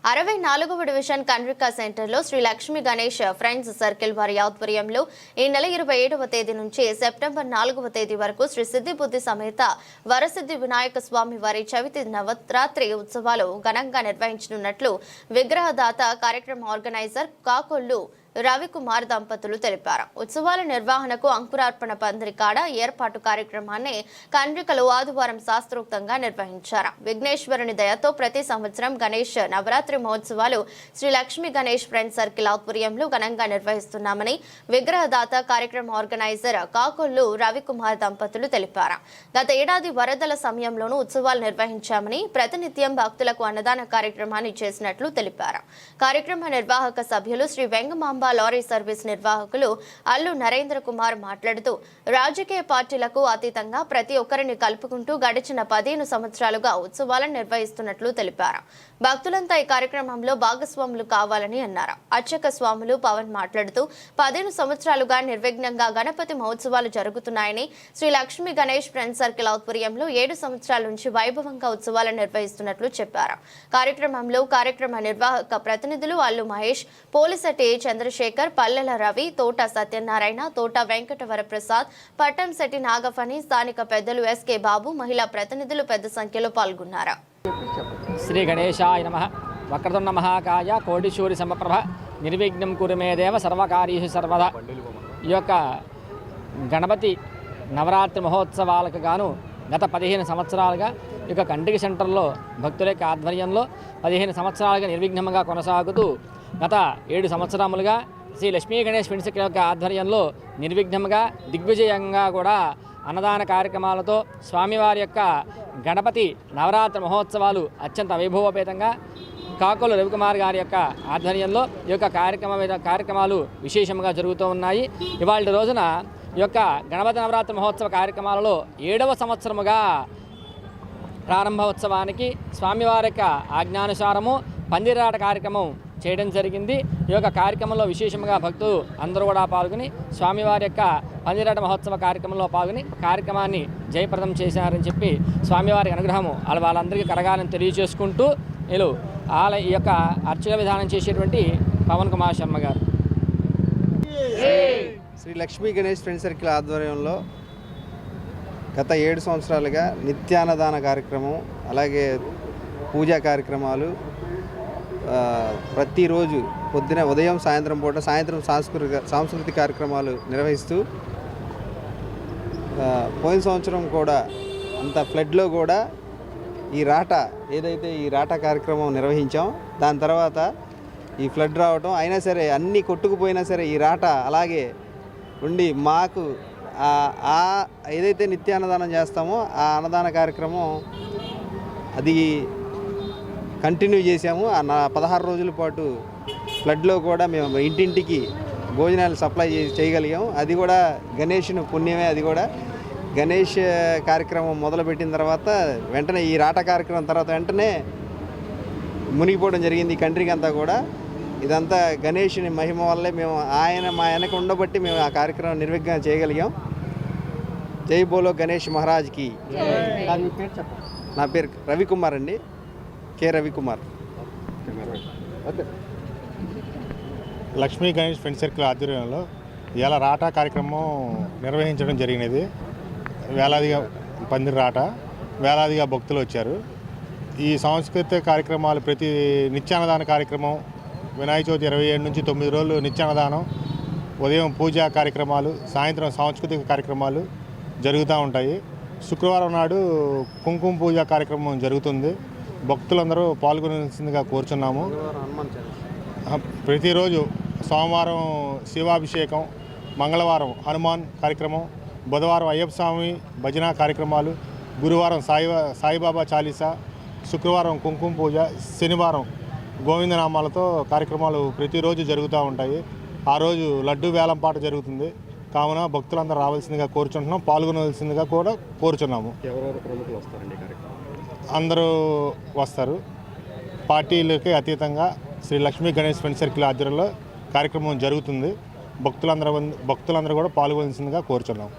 64వ division కన్వికా సెంటర్లో Shri Lakshmi Ganesh friends circle వారి ఆధ్వర్యంలో ఈ నెల 27వ తేదీ నుంచి సెప్టెంబర్ 4వ తేదీ వరకు శ్రీ సిద్ధి బుద్ధి సమేత వరసిద్ధి వినాయక స్వామి వారి చవితి నవరాత్రి ఉత్సవాలు ఘనంగా నిర్వహించనున్నట్లు విగ్రహదాత కార్యక్రమ ఆర్గనైజర్ కాకొల్లు రవికుమార్ దంపతులు తెలిపారు. ఉత్సవాల నిర్వహణకు అంకురార్పణ పందిరి కాడ ఏర్పాటు కార్యక్రమాన్ని కన్వికలో ఆదివారం శాస్త్రోక్తంగా నిర్వహించారు. విఘ్నేశ్వరుని దయతో ప్రతి సంవత్సరం గణేష్ నవరాత్రి మహోత్సవాలు శ్రీ లక్ష్మీ గణేష్ ఫ్రెండ్స్ సర్కిల్ ఆధ్వర్యంలో ఘనంగా నిర్వహిస్తున్నామని విగ్రహదాత కార్యక్రమ ఆర్గనైజర్ కాకొల్లు రవికుమార్ దంపతులు తెలిపారు. గత ఏడాది వరదల సమయంలోనూ ఉత్సవాలు నిర్వహించామని ప్రతినిత్యం భక్తులకు అన్నదాన కార్యక్రమాన్ని చేసినట్లు తెలిపారు. కార్యక్రమ నిర్వాహక సభ్యులు శ్రీ వెంగమాంబ లారీ సర్వీస్ నిర్వాహకులు అల్లు నరేంద్ర కుమార్ మాట్లాడుతూ రాజకీయ పార్టీలకు అతీతంగా ప్రతి ఒక్కరిని కలుపుకుంటూ గడిచిన 15 సంవత్సరాలుగా ఉత్సవాలను నిర్వహిస్తున్నట్లు తెలిపారు. భక్తులంతా ఈ కార్యక్రమంలో భాగస్వాములు కావాలని అన్నారు. అర్చక స్వాములు పవన్ మాట్లాడుతూ 15 సంవత్సరాలుగా నిర్విఘ్నంగా గణపతి మహోత్సవాలు జరుగుతున్నాయని, శ్రీ లక్ష్మీ గణేష్ ఫ్రెండ్స్ సర్కిల్ ఆధ్వర్యంలో 7 సంవత్సరాల నుంచి వైభవంగా ఉత్సవాలను నిర్వహిస్తున్నట్లు చెప్పారు. కార్యక్రమంలో కార్యక్రమ నిర్వాహక ప్రతినిధులు అల్లు మహేష్, పోలిసెట్టి చంద్రశేఖర్, పల్లెల రవి, తోట సత్యనారాయణ, తోట వెంకటవర ప్రసాద్, పట్టంశెట్టి నాగఫణి, స్థానిక పెద్దలు ఎస్కే బాబు, మహిళా ప్రతినిధులు పెద్ద సంఖ్యలో పాల్గొన్నారు. శ్రీ గణేశాయ నమః. వక్రతుండ మహాకాయ కోటిశూరి సమప్రభ నిర్విఘ్నం కురుమే దేవ సర్వకార్యేషు సర్వదా. ఈ యొక్క గణపతి నవరాత్రి మహోత్సవాలకు గాను గత 15 సంవత్సరాలుగా ఈ యొక్క కంటికి సెంటర్లో భక్తుల యొక్క ఆధ్వర్యంలో 15 సంవత్సరాలుగా నిర్విఘ్నంగా కొనసాగుతూ గత 7 సంవత్సరములుగా శ్రీ లక్ష్మీ గణేష్ ఫ్రెండ్స్ యొక్క ఆధ్వర్యంలో నిర్విఘ్నంగా దిగ్విజయంగా కూడా అన్నదాన కార్యక్రమాలతో స్వామివారి యొక్క గణపతి నవరాత్రి మహోత్సవాలు అత్యంత వైభవపేతంగా కాకొల్లు రవికుమార్ గారి యొక్క ఆధ్వర్యంలో ఈ యొక్క కార్యక్రమాలు విశేషంగా జరుగుతూ ఉన్నాయి. ఇవాళ రోజున ఈ యొక్క గణపతి నవరాత్రి మహోత్సవ కార్యక్రమాలలో 7వ సంవత్సరముగా ప్రారంభోత్సవానికి స్వామివారి యొక్క ఆజ్ఞానుసారము పందిరాట కార్యక్రమం చేయడం జరిగింది. ఈ యొక్క కార్యక్రమంలో విశేషంగా భక్తులు అందరూ కూడా పాల్గొని స్వామివారి యొక్క పందిరాట మహోత్సవ కార్యక్రమంలో పాల్గొని కార్యక్రమాన్ని జయప్రదం చేశారని చెప్పి స్వామివారి అనుగ్రహము వాళ్ళందరికీ కలగాలని తెలియజేసుకుంటూ వీళ్ళు ఈ యొక్క అర్చక విధానం చేసేటువంటి పవన్ కుమార్ శర్మ గారు. శ్రీ లక్ష్మీ గణేష్ ఫ్రెండ్స్ సర్కిల్ ఆధ్వర్యంలో గత 7 సంవత్సరాలుగా నిత్యాన్నదాన కార్యక్రమం, అలాగే పూజా కార్యక్రమాలు ప్రతిరోజు పొద్దున ఉదయం సాయంత్రం పూట సాయంత్రం సాంస్కృతిక కార్యక్రమాలు నిర్వహిస్తూ పోయిన సంవత్సరం కూడా అంత ఫ్లడ్లో కూడా ఈ రాట కార్యక్రమం నిర్వహించాం. దాని తర్వాత ఈ ఫ్లడ్ రావటం అయినా సరే అన్నీ కొట్టుకుపోయినా సరే ఈ రాట అలాగే ఉండి మాకు ఏదైతే నిత్యాన్నదానం చేస్తామో ఆ అన్నదాన కార్యక్రమం అది కంటిన్యూ చేసాము. 16 రోజుల పాటు ఫ్లడ్లో కూడా మేము ఇంటింటికి భోజనాలు సప్లై చేయగలిగాము. అది కూడా గణేష్ను పుణ్యమే. అది కూడా గణేష్ కార్యక్రమం మొదలుపెట్టిన తర్వాత వెంటనే ఈ రాట కార్యక్రమం తర్వాత వెంటనే మునిగిపోవడం జరిగింది ఈ కంట్రీకి అంతా కూడా. ఇదంతా గణేష్ని మహిమ వల్లే మేము మా వెనక ఉండబట్టి మేము ఆ కార్యక్రమం నిర్విఘ్నంగా చేయగలిగాం. జై బోలో గణేష్ మహారాజ్కి. నా పేరు రవికుమార్ అండి, K Ravikumar. Lakshmi Ganesh friends circle ఆధ్వర్యంలో ఇలా రాటా కార్యక్రమం నిర్వహించడం జరిగినది. వేలాదిగా పందిరి రాట, వేలాదిగా భక్తులు వచ్చారు. ఈ సాంస్కృతిక కార్యక్రమాలు ప్రతి నిత్యాన్నదాన కార్యక్రమం వినాయక చవితి 27 నుంచి 9 రోజులు నిత్యాన్నదానం, ఉదయం పూజా కార్యక్రమాలు, సాయంత్రం సాంస్కృతిక కార్యక్రమాలు జరుగుతూ ఉంటాయి. శుక్రవారం నాడు కుంకుమ పూజ కార్యక్రమం జరుగుతుంది. భక్తులందరూ పాల్గొనాల్సిందిగా కోరుచున్నాము. ప్రతిరోజు సోమవారం శివాభిషేకం, మంగళవారం హనుమాన్ కార్యక్రమం, బుధవారం అయ్యప్ప స్వామి భజన కార్యక్రమాలు, గురువారం సాయిబాబా చాలీసా, శుక్రవారం కుంకుమ పూజ, శనివారం గోవిందనామాలతో కార్యక్రమాలు ప్రతిరోజు జరుగుతూ ఉంటాయి. ఆ రోజు లడ్డు వేలంపాట జరుగుతుంది. కావున భక్తులందరూ రావాల్సిందిగా కోరుచుంటున్నాం, పాల్గొనవలసిందిగా కూడా కోరుచున్నాము. అందరూ వస్తారు. పార్టీలకి అతీతంగా శ్రీ లక్ష్మీ గణేష్ ఫ్రెండ్స్ సర్కిల్ ఆధ్వర్యంలో కార్యక్రమం జరుగుతుంది. భక్తులందరూ కూడా పాల్గొనవలసిందిగా కోరుచున్నాం.